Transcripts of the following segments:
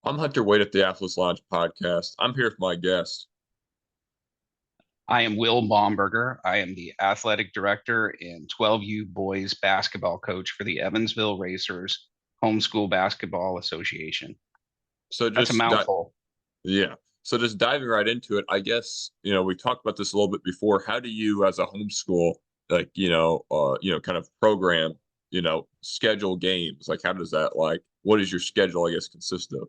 I'm Hunter Wade at the Athletics Lounge podcast. I'm here with my guest. I am Will Baumberger. I am the athletic director and 12U boys basketball coach for the Evansville Racers Homeschool Basketball Association. So That's a mouthful. yeah. So just diving right into it, I guess, we talked about this a little bit before. How do you as a homeschool, kind of program, schedule games? Like how does that what does your schedule, I guess, consist of?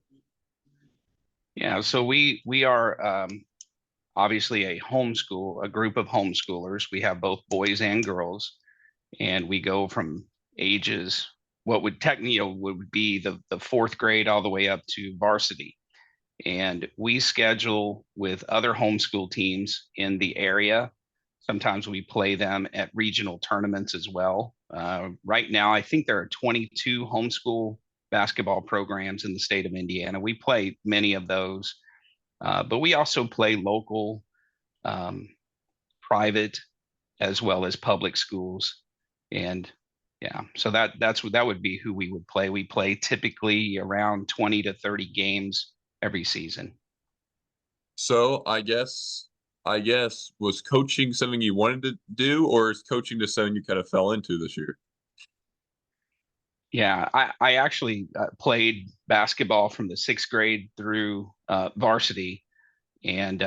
Yeah, so we are obviously a group of homeschoolers. We have both boys and girls, and we go from ages what would technically would be the fourth grade all the way up to varsity. And we schedule with other homeschool teams in the area. Sometimes we play them at regional tournaments as well. Right now, I think there are 22 homeschool basketball programs in the state of Indiana. We play many of those, but we also play local, um, private, as well as public schools. And yeah, so that would be who we would play. We play typically around 20 to 30 games every season. So I guess was coaching something you wanted to do, or is coaching just something you kind of fell into this year? Yeah, I actually played basketball from the sixth grade through varsity, and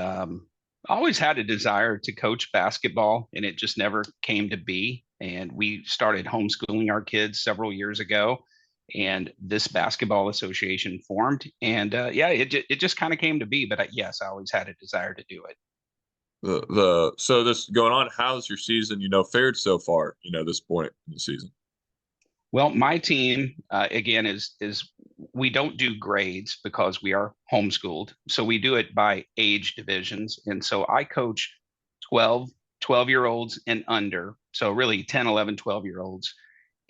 always had a desire to coach basketball, and it just never came to be. And we started homeschooling our kids several years ago, and this basketball association formed, and yeah, it just kind of came to be. But yes, I always had a desire to do it. The so this going on, how's your season, fared so far, this point in the season? Well, my team again is we don't do grades because we are homeschooled. So we do it by age divisions. And so I coach 12 year olds and under. So really 10, 11, 12 year olds.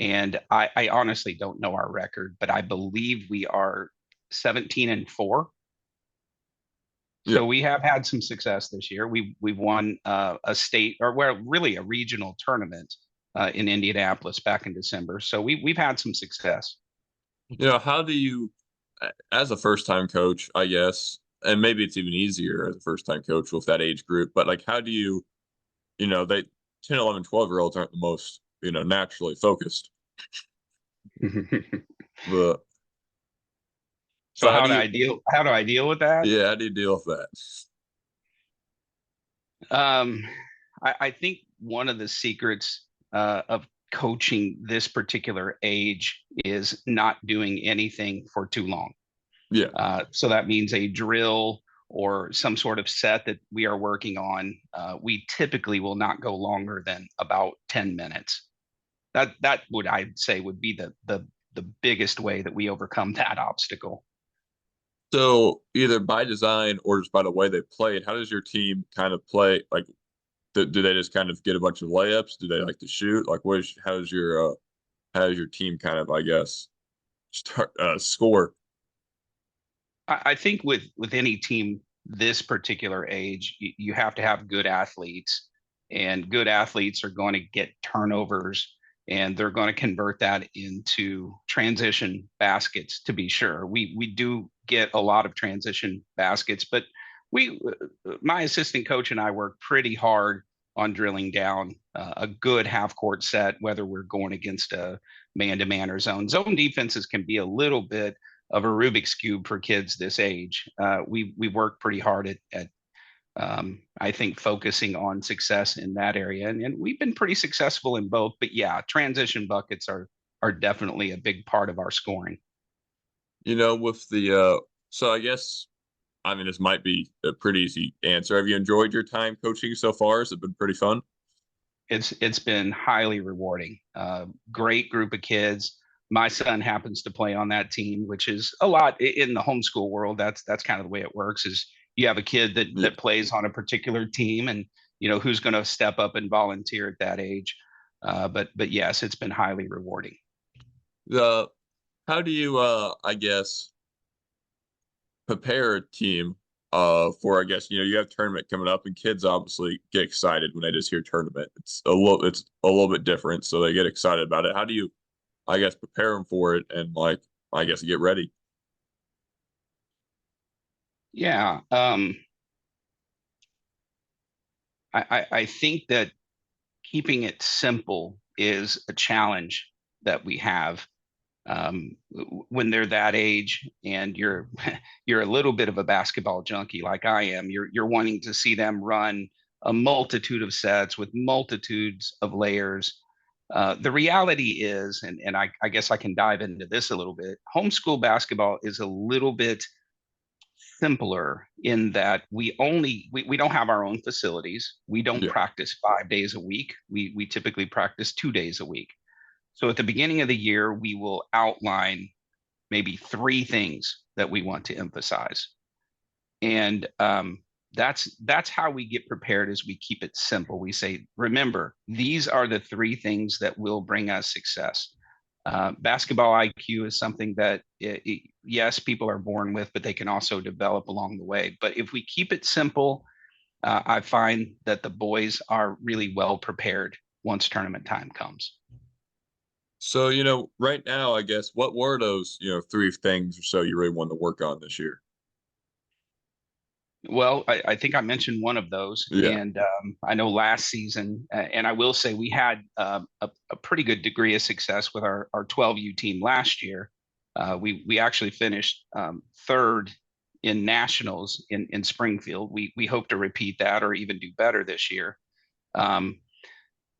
And I honestly don't know our record, but I believe we are 17-4. Yeah. So we have had some success this year. We've won a state or well, really a regional tournament in Indianapolis back in December. So we've had some success. How do you, as a first time coach, I guess, and maybe it's even easier as a first time coach with that age group, but like, how do you, they 10, 11, 12 year olds aren't the most, naturally focused. The, So so how do you, how do I deal with that? yeah, how do you deal with that? Um, I think one of the secrets of coaching this particular age is not doing anything for too long. Yeah. So that means a drill or some sort of set that we are working on. We typically will not go longer than about 10 minutes. That would I'd say would be the biggest way that we overcome that obstacle. So either by design or just by the way they play it, how does your team kind of play? Like, do they just kind of get a bunch of layups? Do they like to shoot? Like, how's your team kind of, I guess, start score? I think with any team this particular age, you have to have good athletes, and good athletes are going to get turnovers, and they're going to convert that into transition baskets. To be sure, we do get a lot of transition baskets, but we, my assistant coach and I work pretty hard on drilling down a good half court set, whether we're going against a man to man or zone defenses can be a little bit of a Rubik's cube for kids this age. We work pretty hard at I think focusing on success in that area, and we've been pretty successful in both. But yeah, transition buckets are definitely a big part of our scoring. With the so I guess, I mean, this might be a pretty easy answer. Have you enjoyed your time coaching so far? Has it been pretty fun? It's been highly rewarding. Great group of kids. My son happens to play on that team, which is a lot in the homeschool world. That's kind of the way it works. Is you have a kid Yeah. that plays on a particular team, and who's going to step up and volunteer at that age. But yes, it's been highly rewarding. The How do you I guess prepare a team for, I guess, you have tournament coming up and kids obviously get excited when they just hear tournament. It's a little bit different, so they get excited about it. How do you, I guess, prepare them for it and, like, I guess, get ready? Yeah. I think that keeping it simple is a challenge that we have when they're that age and you're you're a little bit of a basketball junkie like I am. You're wanting to see them run a multitude of sets with multitudes of layers. The reality is, and I guess I can dive into this a little bit. Homeschool basketball is a little bit simpler in that we don't have our own facilities. We don't Yeah. practice 5 days a week. We typically practice 2 days a week. So at the beginning of the year, we will outline maybe three things that we want to emphasize. And that's how we get prepared as we keep it simple. We say, remember, these are the three things that will bring us success. Basketball IQ is something that, yes, people are born with, but they can also develop along the way. But if we keep it simple, I find that the boys are really well prepared once tournament time comes. So, right now, I guess, what were those, three things or so you really wanted to work on this year? Well, I think I mentioned one of those, Yeah. and I know last season, and I will say we had a pretty good degree of success with our 12U team last year. We actually finished third in nationals in Springfield. We hope to repeat that or even do better this year. Um,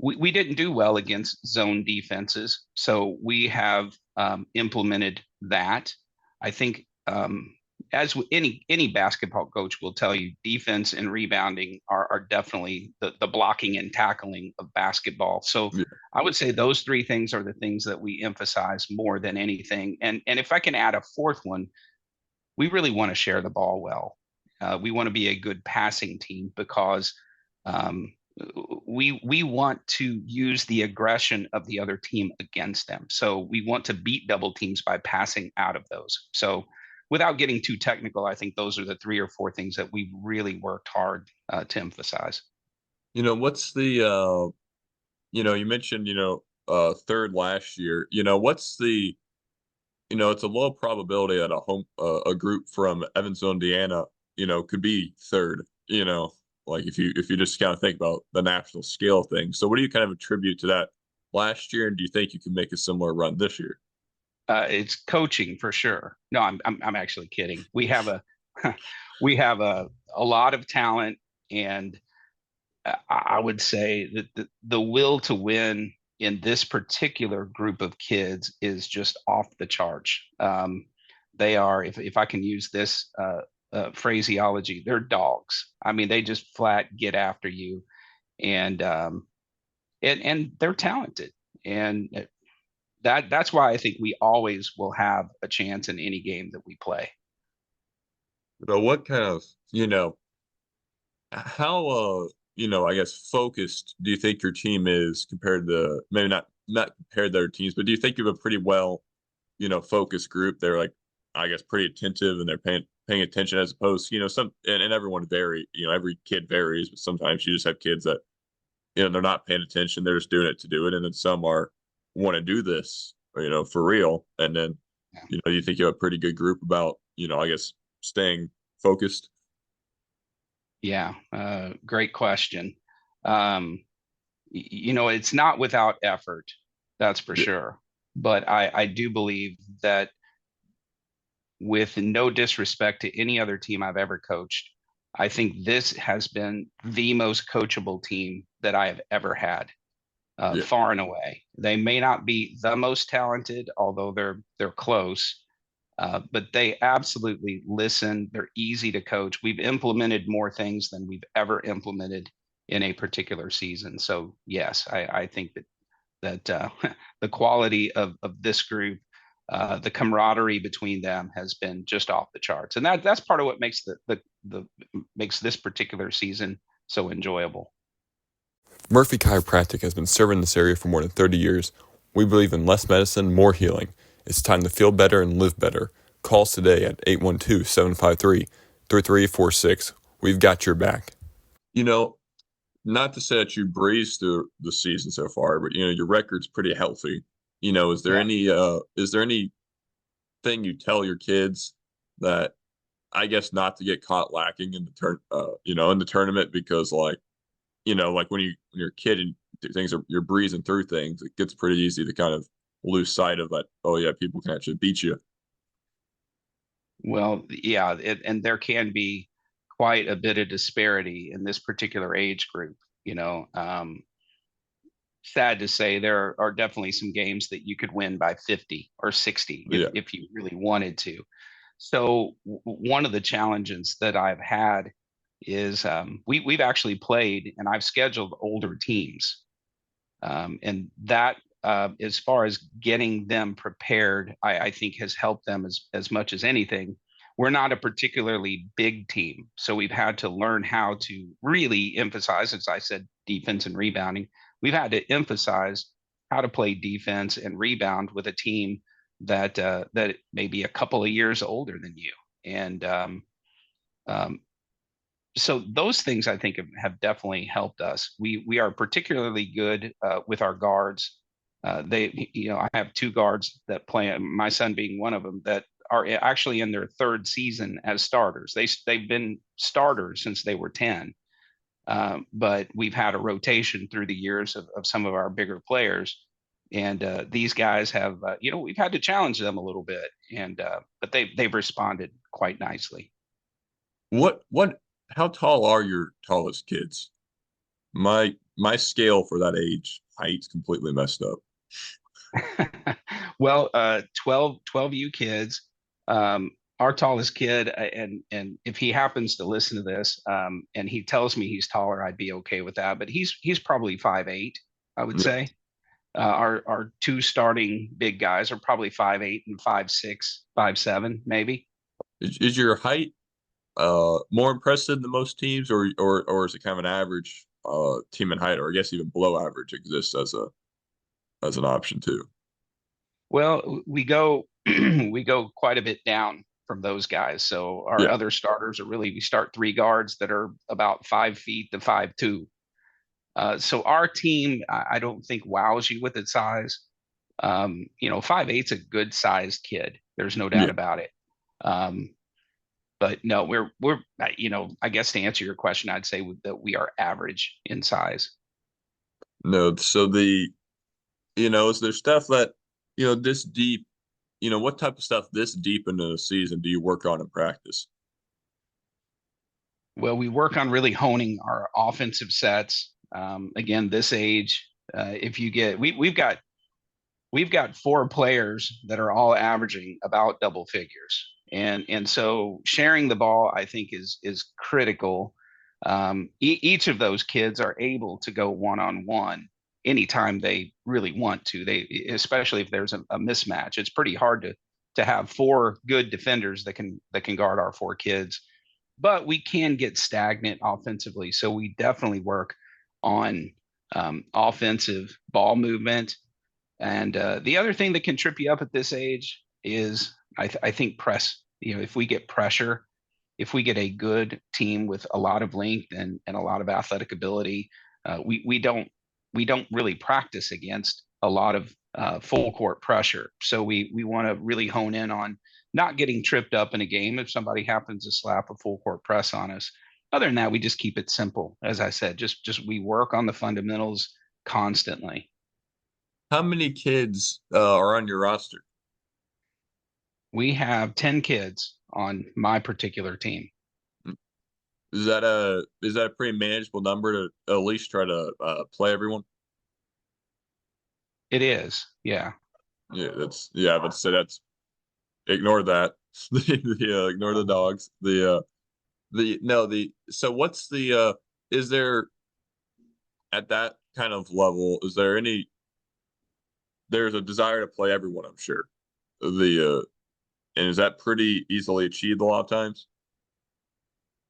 we didn't do well against zone defenses, so we have implemented that. I think as any basketball coach will tell you, defense and rebounding are definitely the blocking and tackling of basketball. So Yeah. I would say those three things are the things that we emphasize more than anything. And if I can add a fourth one, we really want to share the ball well. We want to be a good passing team because um, we want to use the aggression of the other team against them. So we want to beat double teams by passing out of those. So without getting too technical, I think those are the three or four things that we really worked hard to emphasize. What's the you mentioned, third last year. What's the it's a low probability that a group from Evansville, Indiana, could be third, like if you just kind of think about the national scale thing. So what do you kind of attribute to that last year, and do you think you can make a similar run this year? It's coaching for sure. No, I'm actually kidding. We have a we have a lot of talent, and I would say that the will to win in this particular group of kids is just off the charts. They are, if I can use this phraseology, they're dogs. I mean, they just flat get after you, and and they're talented, and that's why I think we always will have a chance in any game that we play. What kind of how I guess focused do you think your team is compared to, maybe not compared to other teams, but do you think you have a pretty well focused group? They're like, I guess, pretty attentive, and they're paying attention, as opposed to, some, and everyone vary, every kid varies, but sometimes you just have kids that, they're not paying attention, they're just doing it to do it. And then some are want to do this, for real. And then, you think you have a pretty good group about, I guess, staying focused. Yeah, great question. Um, it's not without effort, that's for Yeah. sure. But I do believe that with no disrespect to any other team I've ever coached, I think this has been the most coachable team that I have ever had, Yeah. far and away. They may not be the most talented, although they're close, but they absolutely listen. They're easy to coach. We've implemented more things than we've ever implemented in a particular season. So yes, I think that the quality of this group, the camaraderie between them has been just off the charts, and that's part of what makes the makes this particular season so enjoyable. Murphy Chiropractic has been serving this area for more than 30 years. We believe in less medicine, more healing. It's time to feel better and live better. Call us today at 812-753-3346. We've got your back. You know, Not to say that you breezed through the season so far, but your record's pretty healthy. Is there Yeah. anything you tell your kids that I guess not to get caught lacking in the in the tournament because like, like when you're a kid and you're breezing through things, it gets pretty easy to kind of lose sight of that. Oh yeah, people can actually beat you. Well, yeah, and there can be quite a bit of disparity in this particular age group. You know, sad to say, there are definitely some games that you could win by 50 or 60 Yeah. if you really wanted to. So one of the challenges that I've had is we've actually played and I've scheduled older teams. And that, as far as getting them prepared, I think has helped them as much as anything. We're not a particularly big team, so we've had to learn how to really emphasize, as I said, defense and rebounding. We've had to emphasize how to play defense and rebound with a team that may be a couple of years older than you. And um, so those things I think have definitely helped us. We are particularly good with our guards. I have two guards that play. My son being one of them that are actually in their third season as starters. They've been starters since they were 10, but we've had a rotation through the years of some of our bigger players. And these guys have, we've had to challenge them a little bit, and but they've responded quite nicely. What how tall are your tallest kids? My scale for that age height's completely messed up. Well, 12 you kids. Our tallest kid, and if he happens to listen to this, and he tells me he's taller, I'd be okay with that. But he's probably 5'8", I would Yeah. say. Our two starting big guys are probably 5'8" and 5'6", 5'7", maybe. Is your height more impressive than most teams, or is it kind of an average team in height, or I guess even below average exists as an option too? Well, we go we go quite a bit down from those guys. So our Yeah. other starters are really we start three guards that are about 5 feet to 5'2". So our team, I don't think wows you with its size. 5'8's a good sized kid. There's no doubt Yeah. about it. But no, we're I guess to answer your question, I'd say that we are average in size. No, so is there stuff that, this deep, what type of stuff this deep into the season do you work on in practice? Well, we work on really honing our offensive sets. Again, this age, if you get we've got four players that are all averaging about double figures, and so sharing the ball I think is critical. Each of those kids are able to go one on one anytime they really want to. They especially if there's a mismatch. It's pretty hard to have four good defenders that can guard our four kids, but we can get stagnant offensively. So we definitely work on offensive ball movement. And the other thing that can trip you up at this age is I think press. If we get pressure, if we get a good team with a lot of length and a lot of athletic ability, we don't really practice against a lot of full court pressure. So we want to really hone in on not getting tripped up in a game if somebody happens to slap a full court press on us. Other than that, we just keep it simple. As I said, just we work on the fundamentals constantly. How many kids are on your roster? We have 10 kids on my particular team. Is that a pretty manageable number to at least try to play everyone? It is, yeah. But so that's ignore that. Ignore the dogs. The no the so what's the is there at that kind of level, is there any there's a desire to play everyone, I'm sure. The and is that pretty easily achieved a lot of times?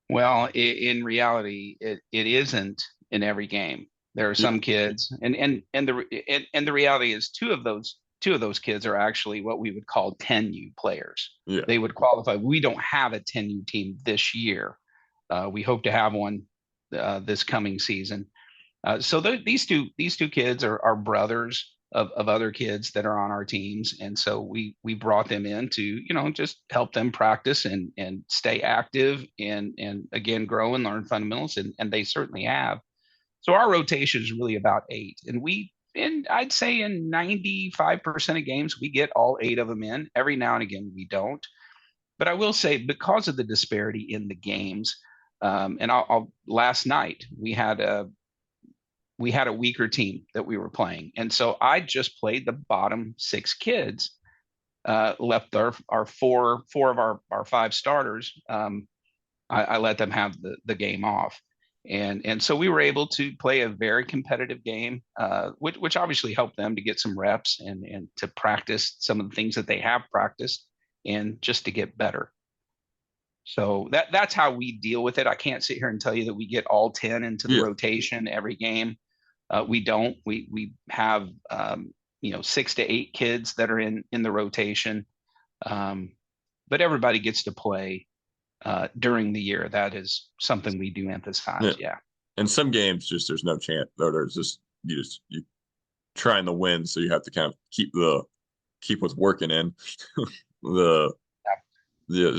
Well, in reality, it isn't in every game. There are Yeah. some kids, and the reality is two of those kids are actually what we would call 10U players. Yeah. They would qualify. We don't have a 10U team this year. We hope to have one this coming season. So these two kids are brothers. of other kids that are on our teams. And so we brought them in to, just help them practice and stay active and again, grow and learn fundamentals. And they certainly have. So our rotation is really about 8. And I'd say in 95% of games, we get all 8 of them in. Every now and again, we don't. But I will say, because of the disparity in the games, and last night we had a weaker team that we were playing. And so I just played the bottom 6 kids, left our four of our 5 starters. I let them have the game off. And so we were able to play a very competitive game, which obviously helped them to get some reps and to practice some of the things that they have practiced and just to get better. So that's how we deal with it. I can't sit here and tell you that we get all 10 into the rotation every game. We don't. We have 6 to 8 kids that are in the rotation, but everybody gets to play during the year. That is something we do emphasize. Yeah. And some games, just there's no chance. There's just you trying to win, so you have to kind of keep what's working in.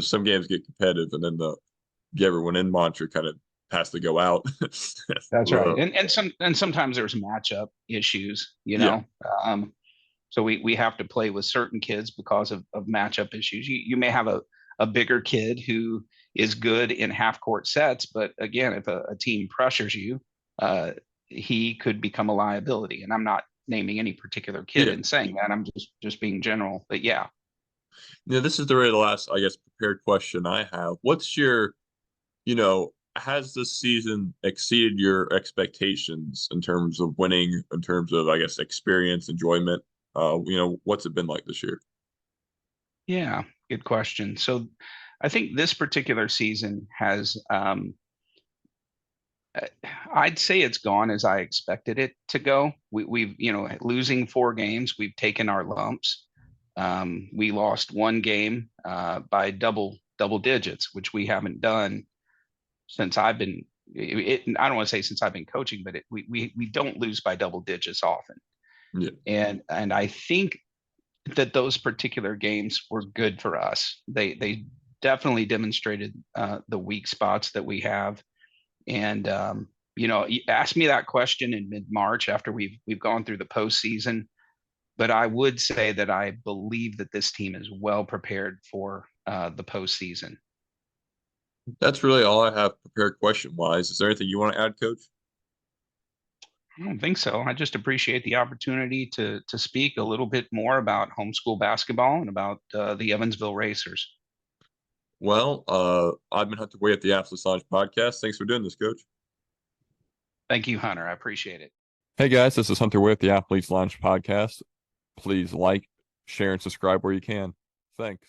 Some games get competitive, and then the get everyone in mantra kind of has to go out. That's right. And sometimes there's matchup issues, so we have to play with certain kids because of matchup issues. You may have a bigger kid who is good in half court sets, but again, if a team pressures you, he could become a liability. And I'm not naming any particular kid in saying that. I'm just being general. But yeah. Yeah, this is the last, I guess, prepared question I have. What's your, has this season exceeded your expectations in terms of winning, in terms of, I guess, experience, enjoyment? What's it been like this year? Yeah, good question. So I think this particular season has, I'd say it's gone as I expected it to go. We've, losing 4 games, we've taken our lumps. We lost 1 game by double digits, which we haven't done since I've been. I don't want to say since I've been coaching, but we don't lose by double digits often. Yeah. And I think that those particular games were good for us. They definitely demonstrated the weak spots that we have. And you asked me that question in mid-March after we've gone through the postseason. But I would say that I believe that this team is well prepared for the postseason. That's really all I have prepared question-wise. Is there anything you want to add, Coach? I don't think so. I just appreciate the opportunity to speak a little bit more about homeschool basketball and about the Evansville Racers. Well, I've been Hunter Way at the Athletes Lounge podcast. Thanks for doing this, Coach. Thank you, Hunter. I appreciate it. Hey guys, this is Hunter Way at the Athletes Lounge podcast. Please like, share, and subscribe where you can. Thanks.